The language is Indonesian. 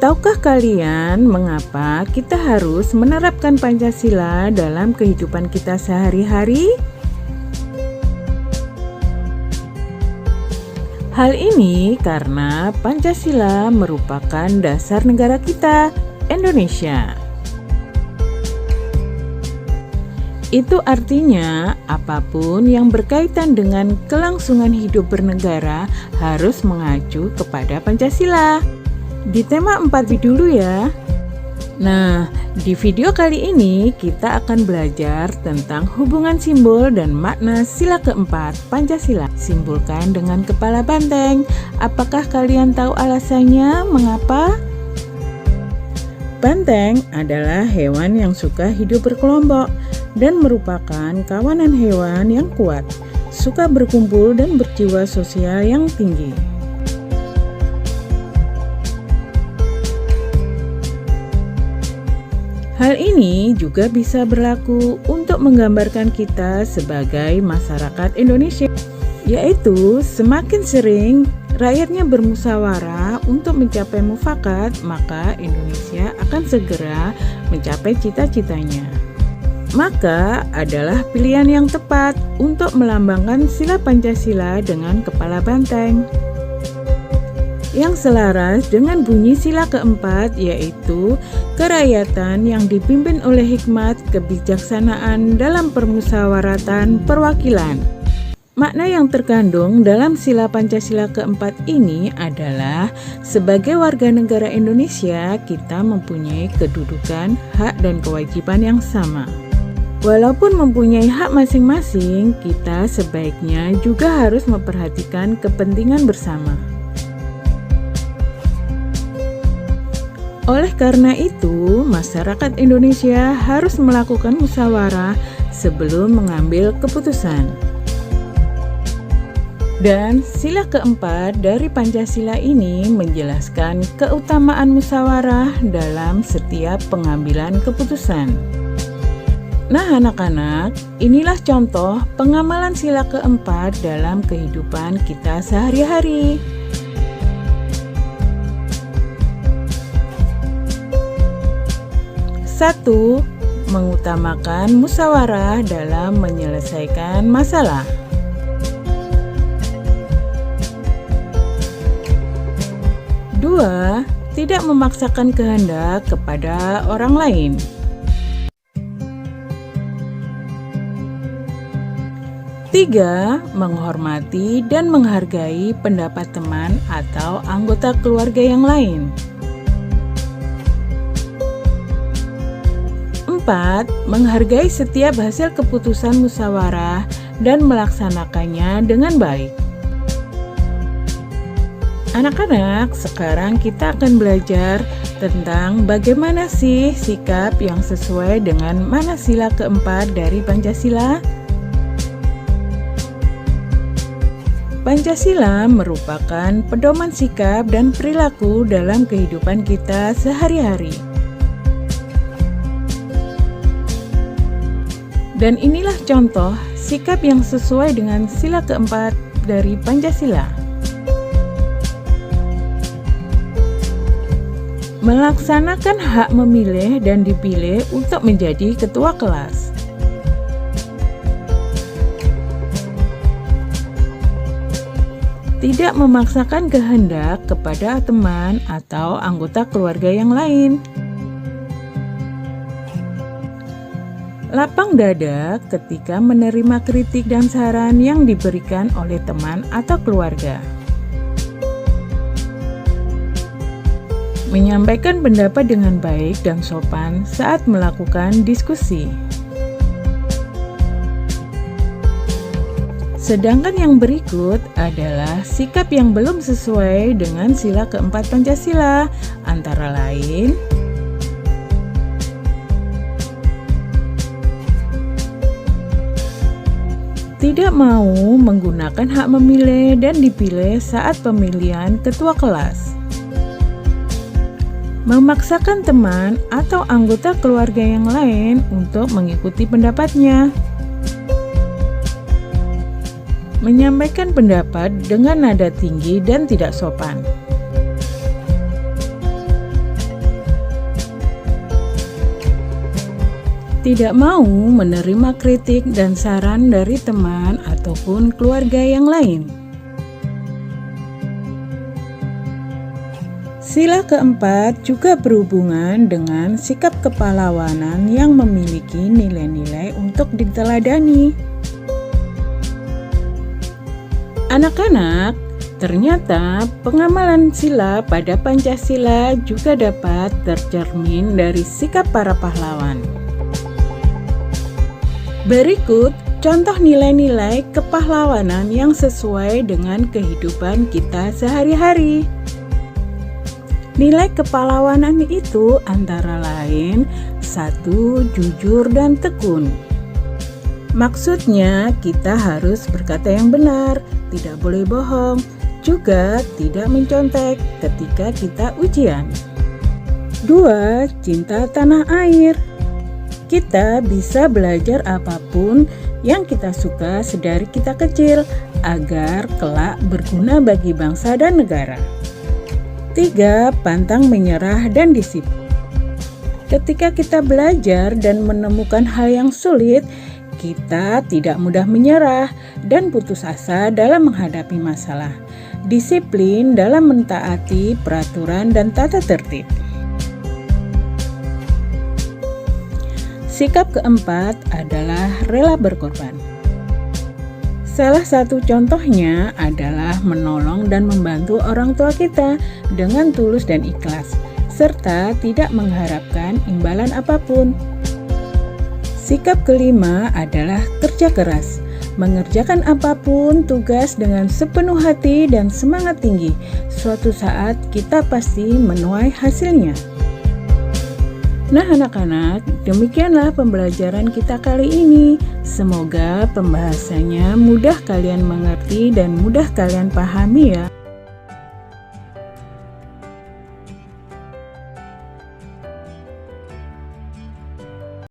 Tahukah kalian mengapa kita harus menerapkan Pancasila dalam kehidupan kita sehari-hari? Hal ini karena Pancasila merupakan dasar negara kita, Indonesia. Itu artinya apapun yang berkaitan dengan kelangsungan hidup bernegara harus mengacu kepada Pancasila. Di tema 4 dulu ya. Nah, di video kali ini kita akan belajar tentang hubungan simbol dan makna sila keempat Pancasila. Simbolkan dengan kepala banteng. Apakah kalian tahu alasannya mengapa? Banteng adalah hewan yang suka hidup berkelompok dan merupakan kawanan hewan yang kuat, suka berkumpul dan berjiwa sosial yang tinggi. Hal ini juga bisa berlaku untuk menggambarkan kita sebagai masyarakat Indonesia, yaitu semakin sering rakyatnya bermusyawarah untuk mencapai mufakat, maka Indonesia akan segera mencapai cita-citanya. Maka adalah pilihan yang tepat untuk melambangkan sila Pancasila dengan kepala banteng yang selaras dengan bunyi sila keempat, yaitu kerakyatan yang dipimpin oleh hikmat kebijaksanaan dalam permusyawaratan perwakilan. Makna yang terkandung dalam sila Pancasila keempat ini adalah sebagai warga negara Indonesia kita mempunyai kedudukan, hak dan kewajiban yang sama. Walaupun mempunyai hak masing-masing, kita sebaiknya juga harus memperhatikan kepentingan bersama. Oleh karena itu, masyarakat Indonesia harus melakukan musyawarah sebelum mengambil keputusan. Dan sila keempat dari Pancasila ini menjelaskan keutamaan musyawarah dalam setiap pengambilan keputusan. Nah anak-anak, inilah contoh pengamalan sila keempat dalam kehidupan kita sehari-hari. 1. Mengutamakan musyawarah dalam menyelesaikan masalah. 2. Tidak memaksakan kehendak kepada orang lain. 3. Menghormati dan menghargai pendapat teman atau anggota keluarga yang lain. 4. Menghargai setiap hasil keputusan musyawarah dan melaksanakannya dengan baik. Anak-anak, sekarang kita akan belajar tentang bagaimana sih sikap yang sesuai dengan mana sila keempat dari Pancasila. Pancasila merupakan pedoman sikap dan perilaku dalam kehidupan kita sehari-hari. Dan inilah contoh sikap yang sesuai dengan sila keempat dari Pancasila. Melaksanakan hak memilih dan dipilih untuk menjadi ketua kelas. Tidak memaksakan kehendak kepada teman atau anggota keluarga yang lain. Lapang dada ketika menerima kritik dan saran yang diberikan oleh teman atau keluarga. Menyampaikan pendapat dengan baik dan sopan saat melakukan diskusi. Sedangkan yang berikut adalah sikap yang belum sesuai dengan sila keempat Pancasila, antara lain tidak mau menggunakan hak memilih dan dipilih saat pemilihan ketua kelas. Memaksakan teman atau anggota keluarga yang lain untuk mengikuti pendapatnya. menyampaikan pendapat dengan nada tinggi dan tidak sopan. Tidak mau menerima kritik dan saran dari teman ataupun keluarga yang lain. Sila keempat juga berhubungan dengan sikap kepahlawanan yang memiliki nilai-nilai untuk diteladani. Anak-anak, ternyata pengamalan sila pada Pancasila juga dapat tercermin dari sikap para pahlawan. Berikut contoh nilai-nilai kepahlawanan yang sesuai dengan kehidupan kita sehari-hari. Nilai kepahlawanan itu antara lain 1. Jujur dan tekun. Maksudnya kita harus berkata yang benar, tidak boleh bohong, juga tidak mencontek ketika kita ujian. 2. Cinta tanah air. Kita bisa belajar apapun yang kita suka sedari kita kecil agar kelak berguna bagi bangsa dan negara. 3. Pantang menyerah dan disiplin. Ketika kita belajar dan menemukan hal yang sulit, kita tidak mudah menyerah dan putus asa dalam menghadapi masalah. Disiplin dalam mentaati peraturan dan tata tertib. Sikap keempat adalah rela berkorban. Salah satu contohnya adalah menolong dan membantu orang tua kita dengan tulus dan ikhlas, serta tidak mengharapkan imbalan apapun. Sikap kelima adalah kerja keras, mengerjakan apapun tugas dengan sepenuh hati dan semangat tinggi. Suatu saat kita pasti menuai hasilnya. Nah anak-anak, demikianlah pembelajaran kita kali ini. Semoga pembahasannya mudah kalian mengerti dan mudah kalian pahami ya.